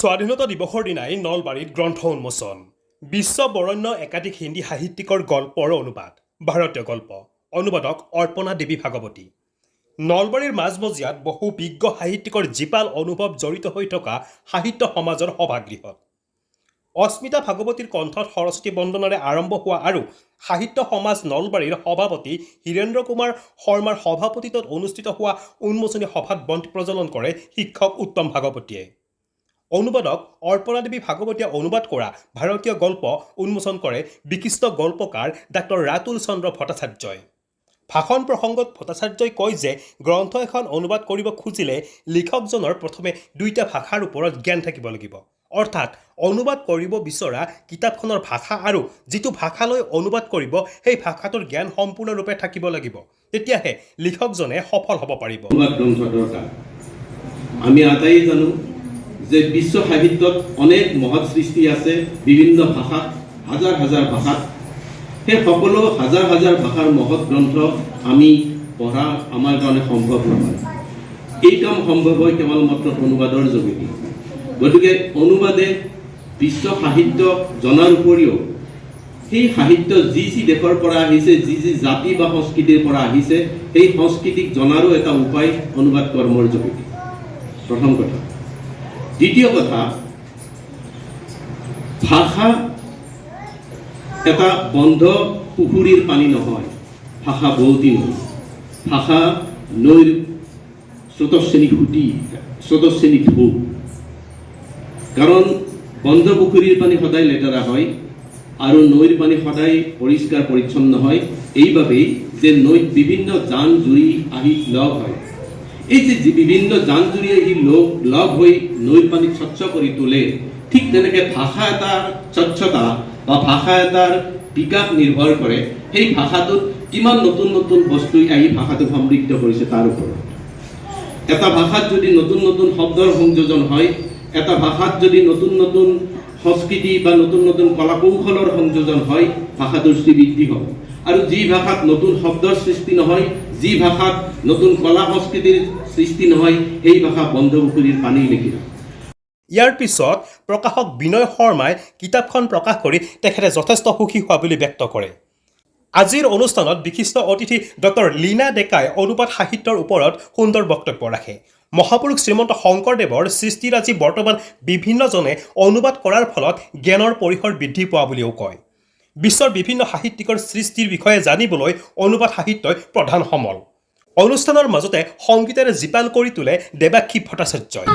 স্বাধীনতা দিৱসৰ দিনাই নলবাৰীত গ্ৰন্থ উন্মোচন বিশ্ব বৰণ্য একাধিক হিন্দী সাহিত্যিকৰ গল্পৰ অনুবাদ ভাৰতীয় গল্প অনুবাদক অৰ্পণা দেৱী ভাগৱতী নলবাৰীৰ মাজমজিয়াত বহু বিজ্ঞ সাহিত্যিকৰ জীপাল অনুভৱ জড়িত হৈ থকা সাহিত্য সমাজৰ সভাগৃহত অস্মিতা ভাগৱতীৰ কণ্ঠত সৰস্বতী বন্দনাৰে আৰম্ভ হোৱা আৰু সাহিত্য সমাজ নলবাৰীৰ সভাপতি হীৰেন্দ্ৰ কুমাৰ শৰ্মাৰ সভাপতিত্বত অনুষ্ঠিত হোৱা উন্মোচনী সভাত বন্তি প্ৰজ্বলন কৰে শিক্ষক উত্তম ভাগৱতীয়ে অনুবাদক অৰ্পণা দেৱী ভাগৱতীয়ে অনুবাদ কৰা ভাৰতীয় গল্প উন্মোচন কৰে বিশিষ্ট গল্পকাৰ ডাক্তৰ ৰাতুল চন্দ্ৰ ভট্টাচাৰ্যই ভাষণ প্ৰসংগত ভট্টাচাৰ্যই কয় যে গ্ৰন্থ এখন অনুবাদ কৰিব খুজিলে লিখকজনৰ প্ৰথমে দুইটা ভাষাৰ ওপৰত জ্ঞান থাকিব লাগিব অৰ্থাৎ অনুবাদ কৰিব বিচৰা কিতাপখনৰ ভাষা আৰু যিটো ভাষালৈ অনুবাদ কৰিব সেই ভাষাটোৰ জ্ঞান সম্পূৰ্ণৰূপে থাকিব লাগিব তেতিয়াহে লিখকজনে সফল হ'ব পাৰিব আমি আটাই জানো যে বিশ্ব সাহিত্যত অনেক মহৎ সৃষ্টি আছে বিভিন্ন ভাষাত হাজাৰ হাজাৰ ভাষাত সেই সকলো হাজাৰ হাজাৰ ভাষাৰ মহৎ গ্ৰন্থ আমি পঢ়া আমাৰ কাৰণে সম্ভৱ নহয় এই কাম সম্ভৱ হয় কেৱল মাত্ৰ অনুবাদৰ যোগেদি গতিকে অনুবাদে বিশ্ব সাহিত্য জনাৰ উপৰিও সেই সাহিত্য যি দেশৰ পৰা আহিছে যি জাতি বা সংস্কৃতিৰ পৰা আহিছে সেই সংস্কৃতিক জনাৰো এটা উপায় অনুবাদ কৰ্মৰ যোগেদি প্ৰথম কথা দ্বিতীয় কথা ভাষা এটা বন্ধ পুখুৰীৰ পানী নহয় ভাষা বহুতী নৈ ভাষা নৈৰ স্ৰোতস্বিনী সুঁতি স্ৰোতস্বিনী ঢৌ কাৰণ বন্ধ পুখুৰীৰ পানী সদায় লেতেৰা হয় আৰু নৈৰ পানী সদায় পৰিষ্কাৰ পৰিচ্ছন্ন হয় এইবাবেই যে নৈত বিভিন্ন জান জুৰি আহি লগ হয় এই যে বিভিন্ন জান জুৰি আহি লগ হৈ নৈৰ পানী স্বচ্ছ কৰি তোলে ঠিক তেনেকৈ ভাষা এটাৰ স্বচ্ছতা বা ভাষা এটাৰ বিকাশ নিৰ্ভৰ কৰে সেই ভাষাটোত কিমান নতুন নতুন বস্তু আহি ভাষাটো সমৃদ্ধ কৰিছে তাৰ ওপৰত এটা ভাষাত যদি নতুন নতুন শব্দৰ সংযোজন হয় এটা ভাষাত যদি নতুন নতুন সংস্কৃতি বা নতুন নতুন কলা কৌশলৰ সংযোজন হয় ভাষাটোৰ শ্ৰীবৃদ্ধি হ'ব আৰু যি ভাষাত নতুন শব্দৰ সৃষ্টি নহয় যি ভাষাত নতুন কলা সংস্কৃতিৰ সৃষ্টি নহয় সেই ভাষা বন্ধ পুখুৰীৰ পানী লেখিয়া ইয়াৰ পিছত প্ৰকাশক বিনয় শৰ্মাই কিতাপখন প্ৰকাশ কৰি তেখেতে যথেষ্ট সুখী হোৱা বুলি ব্যক্ত কৰে আজিৰ অনুষ্ঠানত বিশিষ্ট অতিথি ডক্টৰ লীনা ডেকাই অনুবাদ সাহিত্যৰ ওপৰত সুন্দৰ বক্তব্য ৰাখে মহাপুৰুষ শ্ৰীমন্ত শংকৰদেৱৰ সৃষ্টিৰাজি বৰ্তমান বিভিন্নজনে অনুবাদ কৰাৰ ফলত জ্ঞানৰ পৰিসৰ বৃদ্ধি পোৱা বুলিও কয় বিশ্বৰ বিভিন্ন সাহিত্যিকৰ সৃষ্টিৰ বিষয়ে জানিবলৈ অনুবাদ সাহিত্যই প্ৰধান সমল অনুষ্ঠানৰ মাজতে সংগীতেৰে জীপাল কৰি তোলে দেৱাক্ষী ভট্টাচাৰ্যই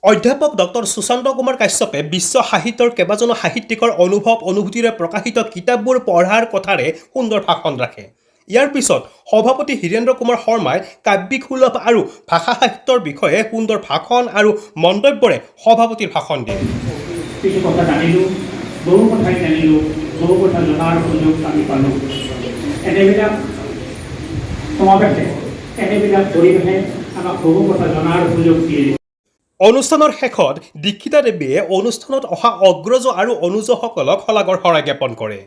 অধ্যাপক ডক্টৰ সুশান্ত কুমাৰ কাশ্যপে বিশ্ব সাহিত্যৰ কেইবাজনো সাহিত্যিকৰ অনুভৱ অনুভূতিৰে প্ৰকাশিত কিতাপবোৰ পঢ়াৰ কথাৰে সুন্দৰ ভাষণ ৰাখে ইয়াৰ পিছত সভাপতি হীৰেন্দ্ৰ কুমাৰ শৰ্মাই কাব্যিক সুলভ আৰু ভাষা সাহিত্যৰ বিষয়ে সুন্দৰ ভাষণ আৰু মন্তব্যৰে সভাপতিৰ ভাষণ দিয়ে কিছু কথা জানিলোঁ বহু কথাই জানিলোঁ বহু কথা জনাৰ সুযোগ আমি পালোঁ এনেবিলাক সমাৱেশে এনেবিলাক পৰিৱেশে আমাক বহু কথা জনাৰ সুযোগ দিয়ে অনুষ্ঠানৰ শেষত দীক্ষিতা দেৱীয়ে অনুষ্ঠানত অহা অগ্ৰজ আৰু অনুজসকলক শলাগৰ শৰাই জ্ঞাপন কৰে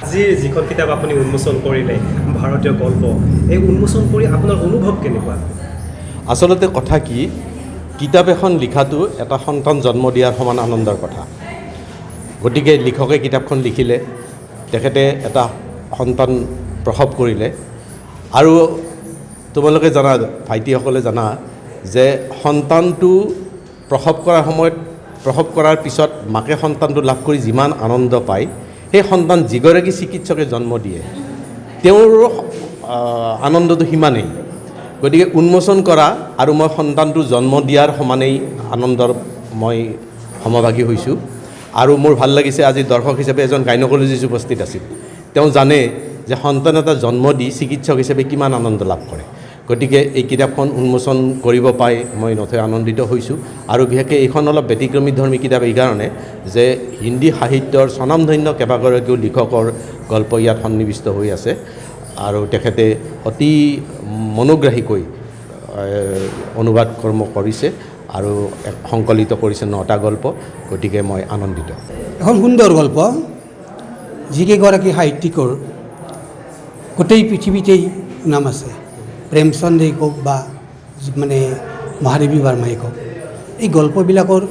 আজিৰ যিখন কিতাপ আপুনি উন্মোচন কৰিলে ভাৰতীয় গল্প এই উন্মোচন কৰি আপোনাৰ অনুভৱ কেনেকুৱা আচলতে কথা কি কিতাপ এখন লিখাটো এটা সন্তান জন্ম দিয়াৰ সমান আনন্দৰ কথা গতিকে লিখকে কিতাপখন লিখিলে তেখেতে এটা সন্তান প্ৰসৱ কৰিলে আৰু তোমালোকে জানা ভাইটিসকলে জানা যে সন্তানটো প্ৰসৱ কৰাৰ সময়ত প্ৰসৱ কৰাৰ পিছত মাকে সন্তানটো লাভ কৰি যিমান আনন্দ পায় সেই সন্তান যিগৰাকী চিকিৎসকে জন্ম দিয়ে তেওঁৰো আনন্দটো সিমানেই গতিকে উন্মোচন কৰা আৰু মই সন্তানটো জন্ম দিয়াৰ সমানেই আনন্দৰ মই সমভাগী হৈছোঁ আৰু মোৰ ভাল লাগিছে আজি দৰ্শক হিচাপে এজন গাইনকলজিষ্ট উপস্থিত আছিল তেওঁ জানে যে সন্তান এটা জন্ম দি চিকিৎসক হিচাপে কিমান আনন্দ লাভ কৰে গতিকে এই কিতাপখন উন্মোচন কৰিব পাই মই নথৈ আনন্দিত হৈছোঁ আৰু বিশেষকৈ এইখন অলপ ব্যতিক্ৰমীধৰ্মী কিতাপ এইকাৰণে যে হিন্দী সাহিত্যৰ স্বনামধন্য কেইবাগৰাকীও লিখকৰ গল্প ইয়াত সন্নিৱিষ্ট হৈ আছে আৰু তেখেতে অতি মনোগ্ৰাহীকৈ অনুবাদ কৰ্ম কৰিছে আৰু সংকলিত কৰিছে 9টা গল্প গতিকে মই আনন্দিত এখন সুন্দৰ গল্প যিকেইগৰাকী সাহিত্যিকৰ গোটেই পৃথিৱীতেই নাম আছে প্ৰেমচন্দেই কওক বা মানে মহাদেৱী বাৰ্মাই কওক এই গল্পবিলাকৰ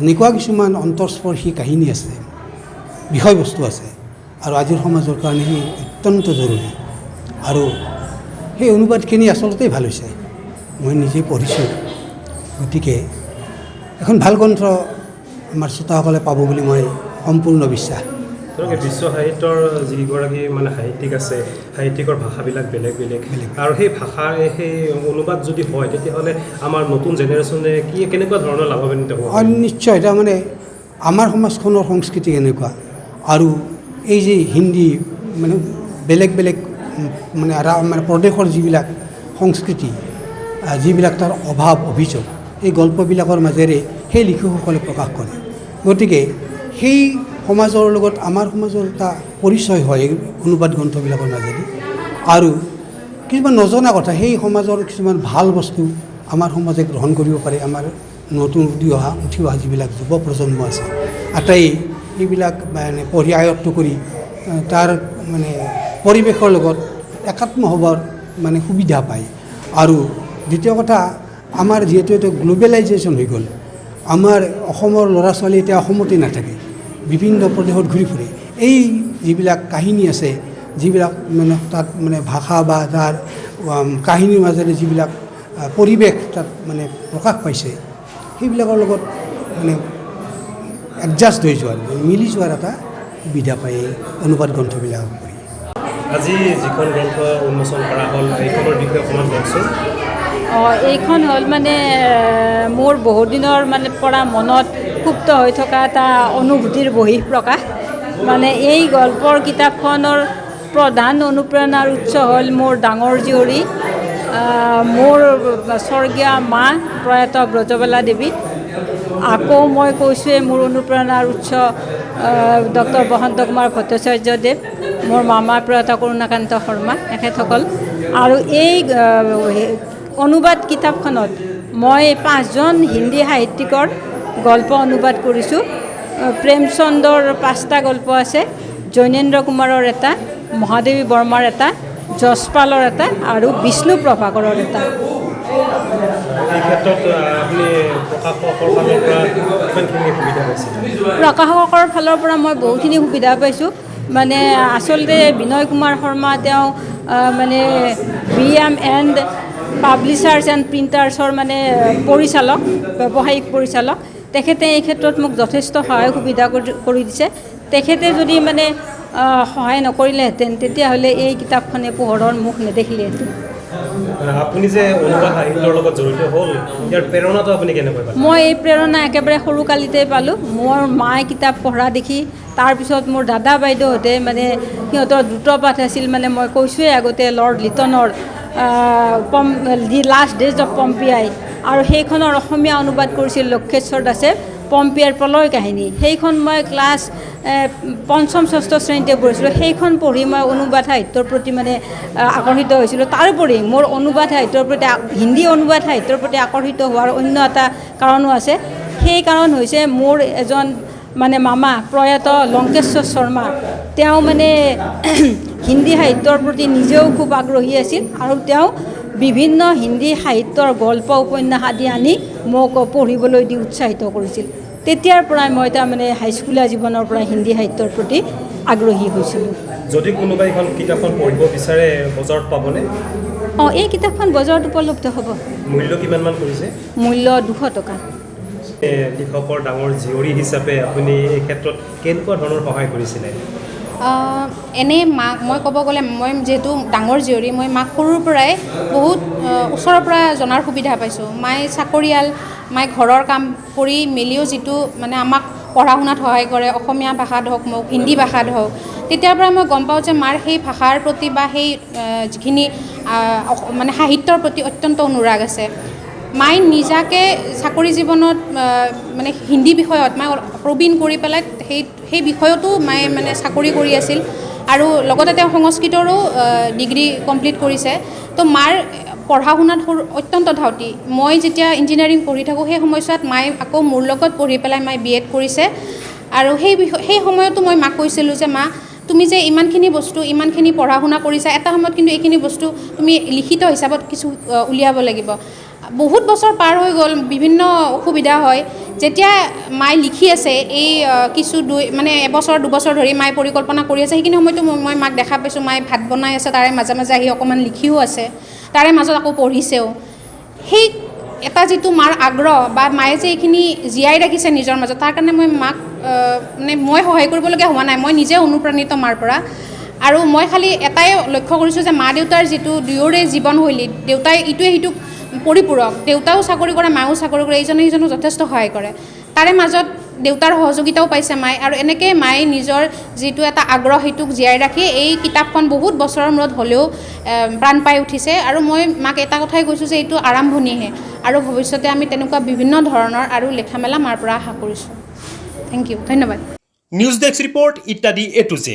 এনেকুৱা কিছুমান অন্তৰস্পৰ্শী কাহিনী আছে বিষয়বস্তু আছে আৰু আজিৰ সমাজৰ কাৰণে সি অত্যন্ত জৰুৰী আৰু সেই অনুবাদখিনি আচলতেই ভাল হৈছে মই নিজে পঢ়িছোঁ গতিকে এখন ভাল গ্ৰন্থ আমাৰ শ্ৰোতাসকলে পাব বুলি মই সম্পূৰ্ণ বিশ্বাস তেওঁলোকে বিশ্ব সাহিত্যৰ যিগৰাকী মানে সাহিত্যিক আছে সাহিত্যিকৰ ভাষাবিলাক বেলেগ বেলেগ আৰু সেই ভাষাৰ সেই অনুবাদ যদি হয় তেতিয়াহ'লে আমাৰ নতুন জেনেৰেশ্যনে কেনেকুৱা ধৰণৰ লাভান্বিত হ'ব নিশ্চয় তাৰমানে আমাৰ সমাজখনৰ সংস্কৃতি এনেকুৱা আৰু এই যে হিন্দী মানে বেলেগ বেলেগ মানে মানে প্ৰদেশৰ যিবিলাক সংস্কৃতি যিবিলাক তাৰ অভাৱ অভিযোগ এই গল্পবিলাকৰ মাজেৰে সেই লিখকসকলে প্ৰকাশ কৰে গতিকে সেই সমাজৰ লগত আমাৰ সমাজৰ এটা পৰিচয় হয় অনুবাদ গ্ৰন্থবিলাকৰ মাজেদি আৰু কিছুমান নজনা কথা সেই সমাজৰ কিছুমান ভাল বস্তু আমাৰ সমাজে গ্ৰহণ কৰিব পাৰে আমাৰ নতুন উঠি অহা যিবিলাক যুৱ প্ৰজন্ম আছে আটাই এইবিলাক মানে পঢ়ি আয়ত্ব কৰি তাৰ মানে পৰিৱেশৰ লগত একাত্ম হ'বৰ মানে সুবিধা পায় আৰু দ্বিতীয় কথা আমাৰ যিহেতু এইটো গ্ল'বেলাইজেশ্যন হৈ গ'ল আমাৰ অসমৰ ল'ৰা ছোৱালী এতিয়া অসমতে নাথাকে বিভিন্ন প্ৰদেশত ঘূৰি ফুৰে এই যিবিলাক কাহিনী আছে যিবিলাক মানে তাত মানে ভাষা বা তাৰ কাহিনীৰ মাজেৰে যিবিলাক পৰিৱেশ তাত মানে প্ৰকাশ পাইছে সেইবিলাকৰ লগত মানে এডজাষ্ট হৈ যোৱাৰ মিলি যোৱাৰ এটা সুবিধা পায় অনুবাদ গ্ৰন্থবিলাক কৰি আজি যিখন গ্ৰন্থ উন্মোচন কৰা হ'ল এইখনৰ বিষয়ে অকণমান কওকচোন এইখন হ'ল মানে মোৰ বহুদিনৰ মানে পৰা মনত সুপ্ত হৈ থকা এটা অনুভূতিৰ বহিঃপ্ৰকাশ মানে এই গল্পৰ কিতাপখনৰ প্ৰধান অনুপ্ৰেৰণাৰ উৎস হ'ল মোৰ ডাঙৰ জীয়ৰী মোৰ স্বৰ্গীয়া মা প্ৰয়াত ব্ৰজবালা দেৱী আকৌ মই কৈছোঁৱে মোৰ অনুপ্ৰেৰণাৰ উৎস ডক্টৰ বসন্ত কুমাৰ ভট্টাচাৰ্যদেৱ মোৰ মামা প্ৰয়াত কৰুণাকান্ত শৰ্মা এখেতসকল আৰু এই অনুবাদ কিতাপখনত মই 5জন হিন্দী সাহিত্যিকৰ গল্প অনুবাদ কৰিছোঁ প্ৰেমচন্দৰ 5টা গল্প আছে জৈনেন্দ্ৰ কুমাৰৰ এটা মহাদেৱী বৰ্মাৰ এটা যশপালৰ এটা আৰু বিষ্ণু প্ৰভাকৰৰ এটা এই ক্ষেত্ৰত আপুনি প্ৰকাশকৰ ফালৰ পৰা মই বহুখিনি সুবিধা পাইছোঁ মানে আচলতে বিনয় কুমাৰ শৰ্মা তেওঁ মানে BM&, পাব্লিচাৰ্ছ এণ্ড প্ৰিণ্টাৰ্ছৰ মানে পৰিচালক ব্যৱসায়িক পৰিচালক তেখেতে এই ক্ষেত্ৰত মোক যথেষ্ট সহায় সুবিধা কৰি দিছে তেখেতে যদি মানে সহায় নকৰিলেহেঁতেন তেতিয়াহ'লে এই কিতাপখনে পোহৰৰ মুখ নেদেখিলেহেঁতেন আপুনি যে অনুবাদ সাহিত্যৰ লগত জড়িত হ'ল ইয়াৰ প্ৰেৰণাটো আপুনি কেনেকৈ পালে মই এই প্ৰেৰণা একেবাৰে সৰুকালিতে পালোঁ মোৰ মায়ে কিতাপ পঢ়া দেখি তাৰপিছত মোৰ দাদা বাইদেউহঁতে মানে সিহঁতৰ দ্ৰুতপাঠ আছিল মানে মই কৈছোঁৱেই আগতে লৰ্ড লিটনৰ the last days of Pompeii আৰু সেইখনৰ অসমীয়া অনুবাদ কৰিছিল লক্ষেশ্বৰ দাসে পম্পিয়াৰ প্ৰলয় কাহিনী সেইখন মই ক্লাছ 5ম 6ষ্ঠ শ্ৰেণীতে পঢ়িছিলোঁ সেইখন পঢ়ি মই অনুবাদ সাহিত্যৰ প্ৰতি মানে আকৰ্ষিত হৈছিলোঁ তাৰোপৰি মোৰ অনুবাদ সাহিত্যৰ প্ৰতি হিন্দী অনুবাদ সাহিত্যৰ প্ৰতি আকৰ্ষিত হোৱাৰ অন্য এটা কাৰণো আছে সেই কাৰণ হৈছে মোৰ এজন মানে মামা প্ৰয়াত লংকেশ্বৰ শৰ্মা তেওঁ মানে হিন্দী সাহিত্যৰ প্ৰতি নিজেও খুব আগ্ৰহী আছিল আৰু তেওঁ বিভিন্ন হিন্দী সাহিত্যৰ গল্প উপন্যাস আদি আনি মোক পঢ়িবলৈ দি উৎসাহিত কৰিছিল তেতিয়াৰ পৰাই মই তাৰমানে হাইস্কুলীয়া জীৱনৰ পৰা হিন্দী সাহিত্যৰ প্ৰতি আগ্ৰহী হৈছিলোঁ যদি কোনোবাই এখন কিতাপখন পঢ়িব বিচাৰে বজাৰত পাবনে এই কিতাপখন বজাৰত উপলব্ধ হ'ব মূল্য কিমানমান কৰিছে মূল্য 200 টকা কৃষকৰ ডাঙৰ জীয়ৰী হিচাপে আপুনি এই ক্ষেত্ৰত কেনেকুৱা ধৰণৰ সহায় কৰিছিলে? এনেই মাক মই ক'ব গ'লে মই যিহেতু ডাঙৰ জীয়ৰী মই মাক সৰুৰ পৰাই বহুত ওচৰৰ পৰা জনাৰ সুবিধা পাইছোঁ। মায়ে চাকৰিয়াল, মায়ে ঘৰৰ কাম কৰি মেলিও যিটো মানে আমাক পঢ়া শুনাত সহায় কৰে, অসমীয়া ভাষাত হওক মোক হিন্দী ভাষাত হওক, তেতিয়াৰ পৰা মই গম পাওঁ যে মাৰ সেই ভাষাৰ প্ৰতি বা সেই যিখিনি মানে সাহিত্যৰ প্ৰতি অত্যন্ত অনুৰাগ আছে। মায়ে নিজাকে চাকৰি জীৱনত মানে হিন্দী বিষয়ত মায়ে প্ৰবীণ কৰি পেলাই সেই বিষয়তো মায়ে মানে চাকৰি কৰি আছিল আৰু লগতে তেওঁ সংস্কৃতৰো ডিগ্ৰী কমপ্লিট কৰিছে। তো মাৰ পঢ়া শুনাত অত্যন্ত ধাউতি। মই যেতিয়া ইঞ্জিনিয়াৰিং পঢ়ি থাকোঁ সেই সময়ছোৱাত মায়ে আকৌ মোৰ লগত পঢ়ি পেলাই মায়ে BEd কৰিছে আৰু সেই সময়তো মই মাক কৈছিলোঁ যে মা তুমি যে ইমানখিনি বস্তু ইমানখিনি পঢ়া শুনা কৰিছা, এটা সময়ত কিন্তু এইখিনি বস্তু তুমি লিখিত হিচাপত কিছু উলিয়াব লাগিব। বহুত বছৰ পাৰ হৈ গ'ল, বিভিন্ন অসুবিধা হয়। যেতিয়া মায়ে লিখি আছে এই কিছু মানে এবছৰ দুবছৰ ধৰি মায়ে পৰিকল্পনা কৰি আছে, সেইখিনি সময়তো মই মাক দেখা পাইছোঁ মায়ে ভাত বনাই আছে, তাৰে মাজে মাজে আহি অকণমান লিখিও আছে, তাৰে মাজত আকৌ পঢ়িছেও। সেই এটা যিটো মাৰ আগ্ৰহ বা মায়ে যে এইখিনি জীয়াই ৰাখিছে নিজৰ মাজত, তাৰ কাৰণে মই মাক মানে মই সহায় কৰিবলগীয়া হোৱা নাই, মই নিজে অনুপ্ৰাণিত মাৰ পৰা। আৰু মই খালি এটাই লক্ষ্য কৰিছোঁ যে মা দেউতাৰ যিটো দুয়োৰে জীৱনশৈলী, দেউতাই ইটোৱে সিটোক পৰিপূৰক, দেউতাও চাকৰি কৰে মায়েও চাকৰি কৰে, ইজনে সিজনক যথেষ্ট সহায় কৰে। তাৰে মাজত দেউতাৰ সহযোগিতাও পাইছে মায়ে, আৰু এনেকৈ মায়ে নিজৰ যিটো এটা আগ্ৰহ সেইটোক জীয়াই ৰাখি এই কিতাপখন বহুত বছৰৰ মূৰত হ'লেও প্ৰাণ পাই উঠিছে। আৰু মই মাক এটা কথাই কৈছোঁ যে এইটো আৰম্ভণিহে, আৰু ভৱিষ্যতে আমি তেনেকুৱা বিভিন্ন ধৰণৰ আৰু লেখা মেলা মাৰ পৰা আশা কৰিছোঁ। থেংক ইউ, ধন্যবাদ। নিউজ ডেস্ক ৰিপৰ্ট ইত্যাদি A to Z।